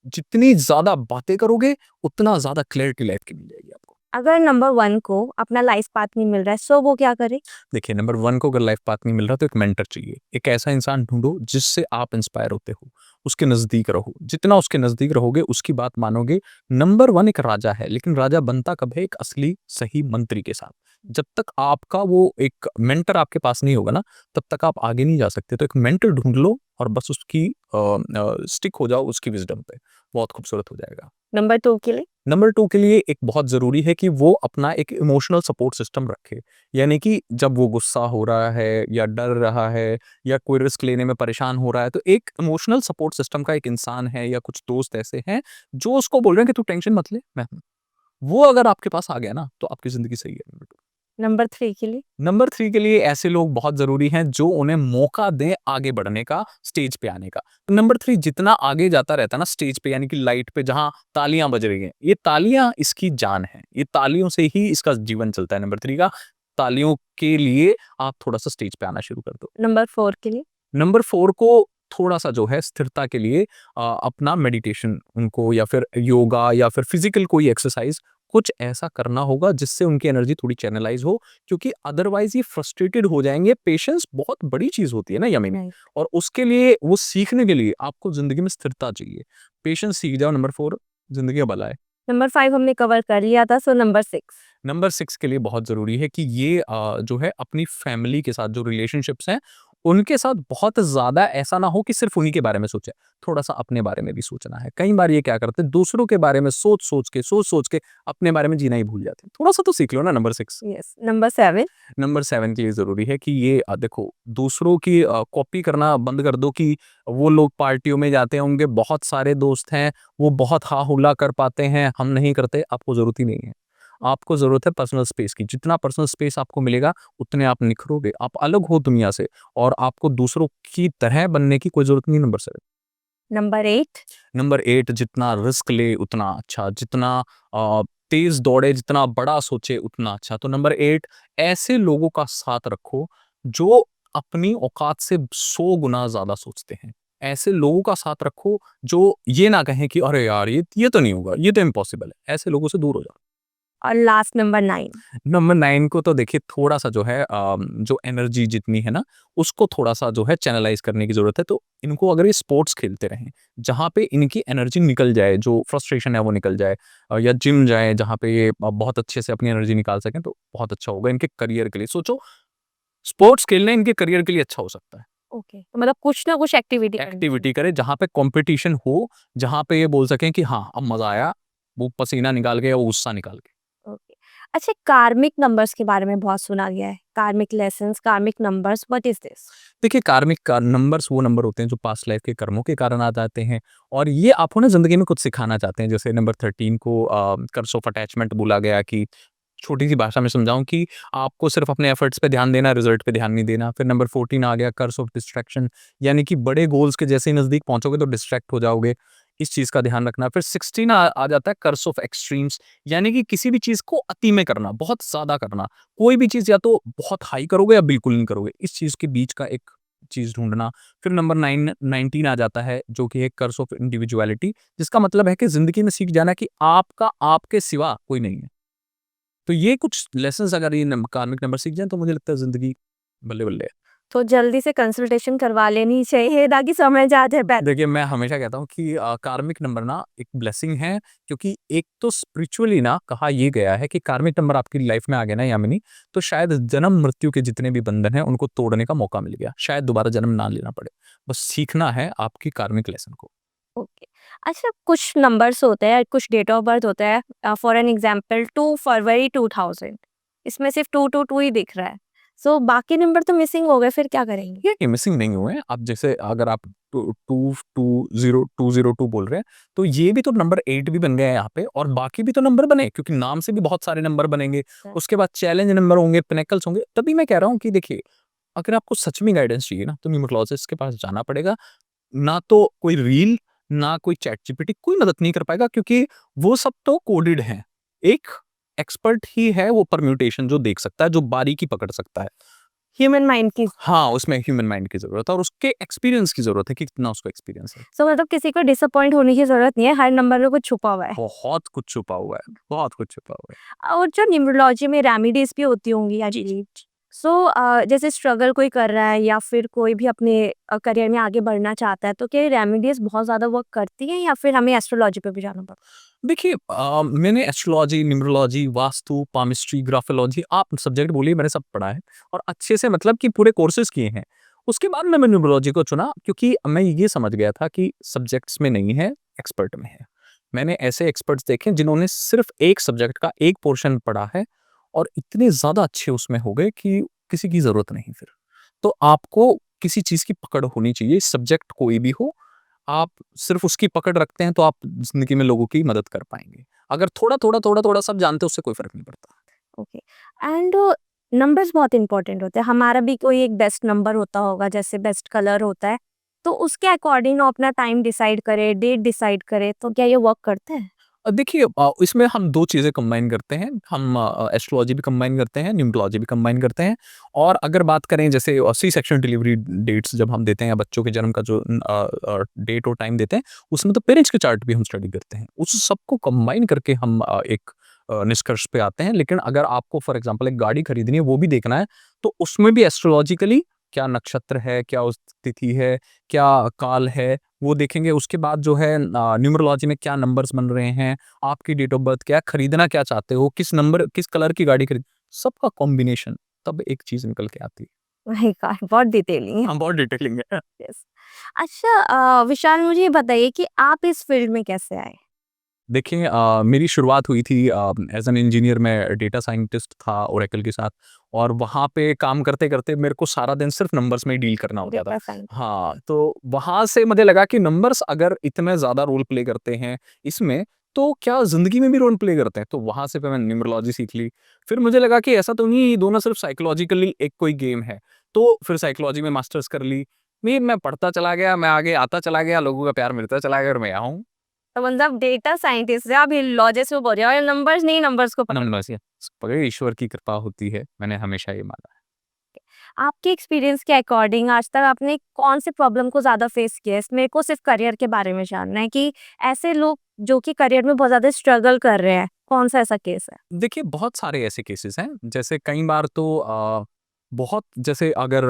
Speaker 2: जितनी ज़्यादा बातें करोगे, उतना ज़्यादा क्लैरिटी लाइफ़ की मिल जाएगी आपको।
Speaker 1: अगर नंबर 1 को अपना लाइफ पाथ नहीं मिल रहा है, सो वो क्या करे?
Speaker 2: देखिए, नंबर 1 को अगर लाइफ पार्ट नहीं मिल रहा तो एक मेंटर चाहिए। एक ऐसा इंसान ढूँढो जिससे आप इंस्पायर होते हो, उसके नज़दीक रहो। जितना उसके नज़दीक रहोगे उसकी बात मानोगे। नंबर 1 एक राजा है, लेकिन राजा बनता कब है? एक असली सही मंत्री के साथ। जब तक आपका वो एक मेंटर आपके पास नहीं होगा ना, तब तक आप आगे नहीं जा सकते। तो एक मेंटर ढूँढ लो और बस उसकी स्टिक हो जाओ उसकी विज़डम पे। बहुत खूबसूरत हो जाएगा।
Speaker 1: नंबर 2 के लिए?
Speaker 2: नंबर 2 के लिए एक बहुत ज़रूरी है कि वो अपना एक इमोशनल सपोर्ट सिस्टम रखे। यानी कि जब वो गुस्सा हो रहा है या डर रहा है या कोई रिस्क लेने में परेशान हो रहा है, तो एक इमोशनल सपोर्ट सिस्टम का एक इंसान है या कुछ दोस्त ऐसे हैं, जो उसको बोल रहे हैं कि तू टेंशन मत ले, मैं हूँ। वो अगर आपके पास आ गया ना, तो आपकी ज़िंदगी सही है नंबर 2।
Speaker 1: नंबर 3 के लिए?
Speaker 2: नंबर 3 के लिए ऐसे लोग बहुत ज़रूरी हैं जो उन्हें मौका दें आगे बढ़ने का, स्टेज पे आने का। नंबर 3 जितना आगे जाता रहता है ना स्टेज पे यानी कि लाइट पे जहाँ तालियाँ बज रही हैं, ये तालियाँ इसकी जान है। ये तालियों से ही इसका जीवन चलता है नंबर 3 का। तालियों के लिए आप थोड़ा-सा स्टेज पे आना शुरू कर दो।
Speaker 1: नंबर 4 के लिए?
Speaker 2: नंबर 4 को थोड़ा-सा जो है स्थिरता के लिए अपना मेडिटेशन उनको या फिर योगा या फिर फिज़िकल कोई एक्सरसाइज़ कुछ ऐसा करना होगा जिससे उनकी एनर्जी थोड़ी चैनलाइज़ हो क्योंकि अदरवाइज़ ये फ्रस्ट्रेटेड हो जाएँगे। पेशेंस बहुत बड़ी चीज़ होती है ना यामिनी
Speaker 1: राइट।
Speaker 2: और उसके लिए वो सीखने के लिए आपको ज़िंदगी में स्थिरता चाहिए। पेशेंस सीख जाओ नंबर 4 ज़िंदगी का भला है।
Speaker 1: नंबर 5 हमने कवर कर लिया था, सो नंबर 6?
Speaker 2: नंबर 6 के लिए बहुत ज़रूरी है कि ये जो है अपनी फैमिली के साथ जो रिलेशनशिप्स हैं, उनके साथ बहुत ज़्यादा ऐसा ना हो कि सिर्फ़ उन्हीं के बारे में सोचें, थोड़ा-सा अपने बारे में भी सोचना है। कई बार ये क्या करते हैं, दूसरों के बारे में सोच-सोच के अपने बारे में जीना ही भूल जाते हैं। थोड़ा-सा तो सीख लो ना नंबर 6।
Speaker 1: यस। नंबर 7?
Speaker 2: नंबर 7 के लिए ज़रूरी है कि ये देखो दूसरों की कॉपी करना बंद कर दो कि वो लोग पार्टियों में जाते हैं, उनके बहुत सारे दोस्त हैं, वो बहुत हा-हुला कर पाते हैं, हम नहीं करते, आपको ज़रूरत ही नहीं है। आपको ज़रूरत है पर्सनल स्पेस की, जितना पर्सनल स्पेस आपको मिलेगा, उतने आप निखरोगे, आप अलग हो दुनिया से और आपको दूसरों की तरह बनने की कोई ज़रूरत नहीं नंबर 7।
Speaker 1: नंबर 8?
Speaker 2: नंबर 8 जितना रिस्क ले उतना अच्छा, जितना तेज़ दौड़े, जितना बड़ा सोचे उतना अच्छा। तो नंबर 8 ऐसे लोगों का साथ रखो जो अपनी औकात से 100 गुना ज़्यादा सोचते हैं। ऐसे लोगों का साथ रखो जो ये ना कहें कि अरे यार! ये तो नहीं होगा, ये तो इम्पॉसिबल है। ऐसे लोगों से दूर हो जाओ।
Speaker 1: और लास्ट नंबर 9?
Speaker 2: नंबर 9 को तो देखिए थोड़ा-सा जो है जो एनर्जी जितनी है ना, उसको थोड़ा-सा जो है चैनलाइज़ करने की ज़रूरत है। तो इनको अगर ये स्पोर्ट्स खेलते रहें, जहाँ पे इनकी एनर्जी निकल जाए, जो फ्रस्ट्रेशन है वो निकल जाए या जिम जाएँ जहाँ पे ये बहुत अच्छे से अपनी एनर्जी निकाल सकें, तो बहुत अच्छा होगा इनके करियर के लिए। सोचो स्पोर्ट्स खेलना इनके करियर के लिए अच्छा हो सकता है।
Speaker 1: ओके, तो मतलब कुछ ना कुछ एक्टिविटी करनी चाहिए।
Speaker 2: एक्टिविटी करें जहाँ पे कॉम्पिटिशन हो, जहाँ पे ये बोल सकें कि हाँ, अब मज़ा आया, वो पसीना निकाल के या वो गुस्सा निकाल के।
Speaker 1: ओके। अच्छा, कार्मिक नंबर्स के बारे में बहुत सुना गया है। कार्मिक लेसन्स, कार्मिक नंबर्स, व्हाट इज़ दिस?
Speaker 2: देखिए, कार्मिक का नंबर्स वो नंबर होते हैं जो पास्ट लाइफ के कर्मों के कारण आ जाते हैं और ये आपको ना ज़िंदगी में कुछ सिखाना चाहते हैं। जैसे नंबर 13 को कर्स ऑफ अटैचमेंट बोला गया कि छोटी-सी भाषा में समझाऊँ कि आपको सिर्फ़ अपने एफर्ट्स पे ध्यान देना, रिज़ल्ट पे ध्यान नहीं देना। फिर नंबर 14 आ गया कर्स ऑफ डिस्ट्रैक्शन यानी कि बड़े गोल्स के जैसे ही नज़दीक पहुँचोगे तो डिस्ट्रैक्ट हो जाओगे। इस चीज़ का ध्यान रखना। फिर 16 आ जाता है कर्स ऑफ एक्सट्रीम्स यानी कि किसी भी चीज़ को अति में करना, बहुत ज़्यादा करना। कोई भी चीज़ या तो बहुत हाई करोगे या बिल्कुल नहीं करोगे। इस चीज़ के बीच का एक चीज़ ढूँढना। फिर नंबर 19 आ जाता है जो कि है कर्स ऑफ इंडिविडुअलिटी जिसका मतलब है कि ज़िंदगी में सीख जाना कि आपका आपके सिवा कोई नहीं है। तो ये कुछ लेसन्स अगर ये कार्मिक नंबर सीख जाएँ तो मुझे लगता है ज़िंदगी बल्ले-बल्ले है।
Speaker 1: तो जल्दी से कंसल्टेशन करवा लेनी चाहिए ताकि समझ आ जाए बेहतर।
Speaker 2: देखिए, मैं हमेशा कहता हूँ कि कार्मिक नंबर ना एक ब्लेसिंग है क्योंकि एक तो स्पिरिचुअली ना कहा ये गया है कि कार्मिक नंबर आपकी लाइफ में आ गया ना यामिनी, तो शायद जन्म-मृत्यु के जितने भी बंधन हैं, उनको तोड़ने का मौका मिल गया। शायद दोबारा जन्म ना लेना पड़े। बस सीखना है आपकी कार्मिक लेसन को।
Speaker 1: ओके। अच्छा, कुछ नंबर्स होते हैं, कुछ डेट ऑफ बर्थ होता है, फॉर एन एग्जांपल 2 फरवरी 2000, इसमें सिर्फ 222 ही दिख रहा है। सो बाकी नंबर तो मिसिंग हो गए, फिर क्या करेंगे?
Speaker 2: ये मिसिंग नहीं हुए हैं। अब जैसे अगर आप टू टू टू ज़ीरो 202 बोल रहे हैं, तो ये भी तो नंबर 8 भी बन गया है यहाँ पे और बाकी भी तो नंबर बने क्योंकि नाम से भी बहुत सारे नंबर बनेंगे। उसके बाद चैलेंज नंबर होंगे, पिनैकल्स होंगे। तभी मैं कह रहा हूँ कि देखिए, अगर आपको सच में गाइडेंस चाहिए ना, तो न्यूमरोलॉजिस्ट के पास जाना पड़ेगा। ना तो कोई रील, ना कोई चैट जीपीटी कोई मदद नहीं कर पाएगा क्योंकि वो सब तो कोडेड हैं। एक एक्सपर्ट ही है वो परम्यूटेशन जो देख सकता है, जो बारीकी पकड़ सकता है।
Speaker 1: ह्यूमन माइंड की।
Speaker 2: हाँ, उसमें ह्यूमन माइंड की ज़रूरत है और उसके एक्सपीरियंस की ज़रूरत है कि कितना उसको एक्सपीरियंस है।
Speaker 1: सो मतलब किसी को डिसअपॉइंट होने की ज़रूरत नहीं है, हर नंबर में कुछ छुपा हुआ है।
Speaker 2: बहुत कुछ छुपा हुआ है, बहुत कुछ छुपा हुआ है।
Speaker 1: और जो न्यूमरोलॉजी में रेमेडीज़ भी होती होंगी आई बिलीव। सो जैसे स्ट्रगल कोई कर रहा है या फिर कोई भी अपने करियर में आगे बढ़ना चाहता है, तो क्या ये रेमेडीज़ बहुत ज़्यादा वर्क करती हैं या फिर हमें एस्ट्रोलॉजी पे भी जाना पड़ता है?
Speaker 2: देखिए मैंने astrology, numerology, vastu, palmistry, graphology आप सब्जेक्ट बोलिए मैंने सब पढ़ा है और अच्छे से मतलब कि पूरे कोर्सेज़ किए हैं। उसके बाद मैंने न्यूमरोलॉजी को चुना क्योंकि मैं ये समझ गया था कि सब्जेक्ट्स में नहीं है, एक्सपर्ट में है। मैंने ऐसे एक्सपर्ट्स देखे जिन्होंने सिर्फ़ एक सब्जेक्ट का एक पोर्शन पढ़ा है और इतने ज़्यादा अच्छे उसमें हो गए कि किसी की ज़रूरत नहीं फिर। तो आपको किसी चीज़ की पकड़ होनी चाहिए, सब्जेक्ट कोई भी हो, आप सिर्फ़ उसकी पकड़ रखते हैं तो आप ज़िंदगी में लोगों की मदद कर पाएँगे। अगर थोड़ा-थोड़ा, थोड़ा-थोड़ा सब जानते हैं उससे कोई फ़र्क नहीं पड़ता।
Speaker 1: ओके। एंड नंबर्स बहुत इंपॉर्टेंट होते हैं, हमारा भी कोई एक बेस्ट नंबर होता होगा, जैसे बेस्ट कलर होता है, तो उसके अकॉर्डिंग वो अपना टाइम डिसाइड करे, डेट डिसाइड करे, तो क्या ये वर्क करते हैं?
Speaker 2: देखिए इसमें हम 2 चीज़ें कंबाइन करते हैं। हम एस्ट्रोलॉजी भी कंबाइन करते हैं, न्यूमरोलॉजी भी कंबाइन करते हैं और अगर बात करें जैसे सी सेक्शन डिलीवरी डेट्स जब हम देते हैं या बच्चों के जन्म का जो डेट और टाइम देते हैं, उसमें तो पेरेंट्स के चार्ट भी हम स्टडी करते हैं। उस सबको कंबाइन करके हम एक निष्कर्ष पे आते हैं। लेकिन अगर आपको फॉर एग्ज़ाम्पल एक गाड़ी खरीदनी है, वो भी देखना है, तो उसमें भी एस्ट्रोलॉजिकली क्या नक्षत्र है, क्या उस तिथि है, क्या काल है, वो देखेंगे। उसके बाद जो है न्यूमरोलॉजी में क्या नंबर्स बन रहे हैं, आपकी डेट ऑफ बर्थ क्या है, खरीदना क्या चाहते हो, किस नंबर किस कलर की गाड़ी सबका कॉम्बिनेशन तब एक चीज़ निकल के आती है।
Speaker 1: My God! बहुत डिटेलिंग है।
Speaker 2: हाँ, बहुत डिटेलिंग है।
Speaker 1: यस। अच्छा विशाल मुझे ये बताइए कि आप इस फील्ड में कैसे आए?
Speaker 2: देखिए मेरी शुरुआत हुई थी एज़ एन इंजीनियर मैं डेटा साइंटिस्ट था ओरेकल के साथ और वहाँ पे काम करते-करते मेरे को सारा दिन सिर्फ़ नंबर्स में ही डील करना होता था।
Speaker 1: Data science.
Speaker 2: हाँ, तो वहाँ से मुझे लगा कि नंबर्स अगर इतने ज़्यादा रोल प्ले करते हैं इसमें, तो क्या ज़िंदगी में भी रोल प्ले करते हैं? तो वहाँ से फिर मैंने न्यूमरोलॉजी सीख ली। फिर मुझे लगा कि ऐसा तो नहीं ये दोनों सिर्फ़ साइकोलॉजिकली एक कोई गेम है। तो फिर साइकोलॉजी में मास्टर्स कर ली। फिर मैं पढ़ता चला गया, मैं आगे आता चला गया, लोगों का प्यार मिलता चला गया और मैं यहाँ हूँ।
Speaker 1: तो मतलब डेटा साइंटिस्ट है, आप ये लॉजिस्ट में बोल रहे हो और नंबर्स नहीं, नंबर्स को पकड़।
Speaker 2: नंबर्स या पकड़िए ईश्वर की कृपा होती है, मैंने हमेशा ये माना है।
Speaker 1: आपके एक्सपीरियंस के अकॉर्डिंग आज तक आपने कौन सी प्रॉब्लम को ज़्यादा फेस किया है? मेरे को सिर्फ करियर के बारे में जानना है कि ऐसे लोग जो कि करियर में बहुत ज़्यादा स्ट्रगल कर रहे हैं, कौन-सा ऐसा केस है?
Speaker 2: देखिए, बहुत सारे ऐसे केसेज़ हैं, जैसे कई बार तो बहुत जैसे अगर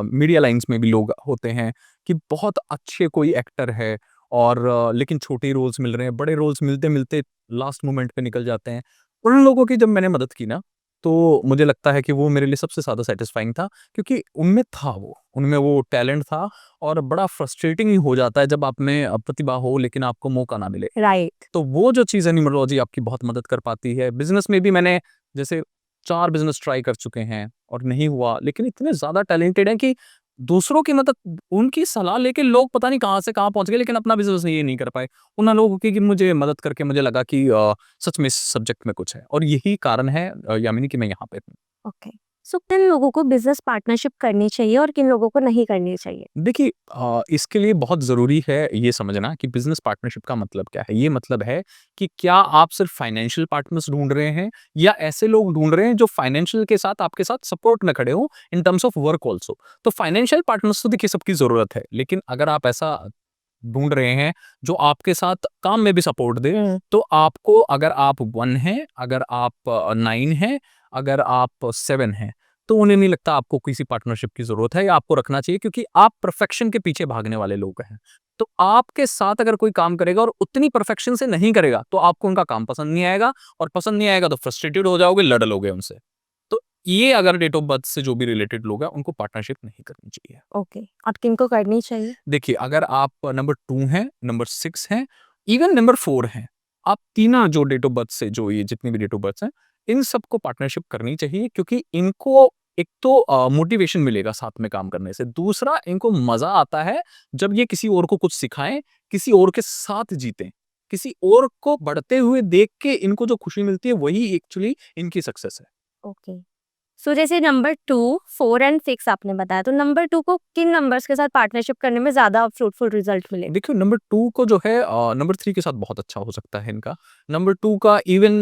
Speaker 2: मीडिया लाइन्स में भी लोग होते हैं कि बहुत अच्छे कोई एक्टर है और लेकिन छोटे रोल्स मिल रहे हैं, बड़े रोल्स मिलते-मिलते लास्ट मोमेंट पे निकल जाते हैं। उन लोगों की जब मैंने मदद की ना, तो मुझे लगता है कि वो मेरे लिए सबसे ज़्यादा सैटिस्फाइंग था क्योंकि उनमें वो टैलेंट था और बड़ा फ्रस्ट्रेटिंग ही हो जाता है जब आप में प्रतिभा हो लेकिन आपको मौका ना मिले।
Speaker 1: राइट।
Speaker 2: तो वो जो चीज़ है न्यूमरोलॉजी आपकी बहुत मदद कर पाती है। बिज़नेस में भी मैंने जैसे 4 बिज़नेस ट्राई कर चुके हैं और नहीं हुआ, लेकिन इतने ज़्यादा टैलेंटेड हैं कि दूसरों की मदद उनकी सलाह लेके लोग पता नहीं कहाँ से कहाँ पहुँच गए, लेकिन अपना बिज़नेस ये नहीं कर पाए। उन लोगों की मुझे मदद करके मुझे लगा कि सच में इस सब्जेक्ट में कुछ है और यही कारण है यामिनी कि मैं यहाँ पे हूँ।
Speaker 1: ओके। सो किन लोगों को बिज़नेस पार्टनरशिप करनी चाहिए और किन लोगों को नहीं करनी चाहिए?
Speaker 2: देखिए इसके लिए बहुत ज़रूरी है ये समझना कि बिज़नेस पार्टनरशिप का मतलब क्या है? ये मतलब है कि क्या आप सिर्फ़ फाइनेंशियल पार्टनर्स ढूँढ रहे हैं या ऐसे लोग ढूँढ रहे हैं जो फाइनेंशियल के साथ आपके साथ सपोर्ट में खड़े हों in terms of work also. तो फाइनेंशियल पार्टनर्स तो देखिए सबकी ज़रूरत है, लेकिन अगर आप ऐसा ढूँढ रहे हैं जो आपके साथ काम में भी सपोर्ट दे,
Speaker 1: हुँ।
Speaker 2: तो आपको अगर आप 1 हैं, अगर आप 9 हैं, अगर आप 7 हैं, तो उन्हें नहीं लगता आपको किसी पार्टनरशिप की ज़रूरत है या आपको रखना चाहिए क्योंकि आप परफेक्शन के पीछे भागने वाले लोग हैं। तो आपके साथ अगर कोई काम करेगा और उतनी परफेक्शन से नहीं करेगा, तो आपको उनका काम पसंद नहीं आएगा और पसंद नहीं आएगा तो फ्रस्ट्रेटेड हो जाओगे, लड़ लोगे उनसे। तो ये अगर डेट ऑफ बर्थ से जो भी रिलेटेड लोग हैं, उनको पार्टनरशिप नहीं करनी चाहिए।
Speaker 1: ओके। और किनको करनी चाहिए?
Speaker 2: देखिए, अगर आप नंबर 2 हैं, नंबर 6 हैं, इवन नंबर 4 हैं, आप तीनों जो डेट ऑफ बर्थ से जो ये जितनी भी डेट ऑफ बर्थ्स हैं, इन सबको पार्टनरशिप करनी चाहिए क्योंकि इनको एक तो मोटिवेशन मिलेगा साथ में काम करने से, दूसरा इनको मज़ा आता है जब ये किसी और को कुछ सिखाएँ, किसी और के साथ जीतें, किसी और को बढ़ते हुए देख के इनको जो खुशी मिलती है वही एक्चुअली इनकी सक्सेस है।
Speaker 1: ओके। सो जैसे नंबर 2, 4 एंड 6 आपने बताया, तो नंबर 2 को किन नंबर्स के साथ पार्टनरशिप करने में ज़्यादा फ्रूटफुल रिजल्ट मिले?
Speaker 2: देखिए नंबर 2 को जो है नंबर 3 के साथ बहुत अच्छा हो सकता है इनका। नंबर 2 का इवन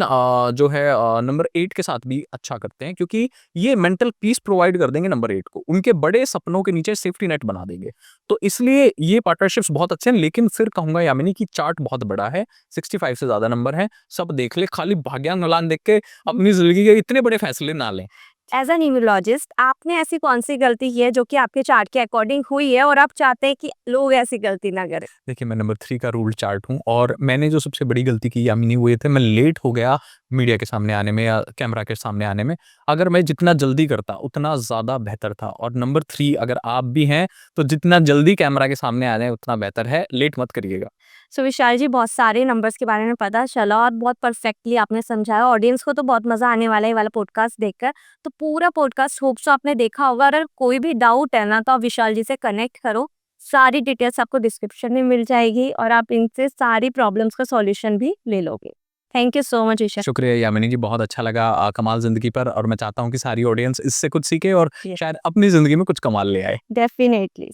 Speaker 2: जो है नंबर 8 के साथ भी अच्छा करते हैं क्योंकि ये मेंटल पीस प्रोवाइड कर देंगे नंबर 8 को। उनके बड़े सपनों के नीचे सेफ्टी नेट बना देंगे। तो इसलिए ये पार्टनरशिप्स बहुत अच्छे हैं लेकिन फिर कहूँगा यामिनी कि चार्ट बहुत बड़ा है, 65 से ज़्यादा नंबर हैं। सब देख ले, खाली भाग्यांक ढलान देख के अपनी ज़िंदगी के इतने बड़े फैसले ना लें।
Speaker 1: एज अ न्यूमरोलॉजिस्ट आपने ऐसी कौन सी गलती की है जो कि आपके चार्ट के अकॉर्डिंग हुई है और आप चाहते हैं कि लोग ऐसी गलती ना करें?
Speaker 2: देखिए, मैं नंबर 3 का रूल चार्ट हूँ और मैंने जो सबसे बड़ी गलती की यामिनी वो ये थे मैं लेट हो गया मीडिया के सामने आने में या कैमरा के सामने आने में। अगर मैं जितना जल्दी करता उतना ज़्यादा बेहतर था और नंबर 3 अगर आप भी हैं तो जितना जल्दी कैमरा के सामने आ जाएँ उतना बेहतर है, लेट मत करिएगा।
Speaker 1: सो विशाल जी, बहुत सारे नंबर्स के बारे में पता चला और बहुत परफेक्टली आपने समझाया। ऑडियंस को तो बहुत मज़ा आने वाला है ये वाला पॉडकास्ट देखकर। तो पूरा पॉडकास्ट होप सो आपने देखा होगा। अगर कोई भी डाउट है ना तो आप विशाल जी से कनेक्ट करो। सारी डिटेल्स आपको डिस्क्रिप्शन में मिल जाएगी और आप इनसे सारी प्रॉब्लम्स का सॉल्यूशन भी ले लोगे। थैंक यू सो मच विशाल।
Speaker 2: शुक्रिया यामिनी जी, बहुत अच्छा लगा कमाल ज़िंदगी पर और मैं चाहता हूँ कि सारी ऑडियंस इससे कुछ सीखे और
Speaker 1: Yes,
Speaker 2: शायद अपनी ज़िंदगी में कुछ कमाल ले आए।
Speaker 1: डेफिनेटली।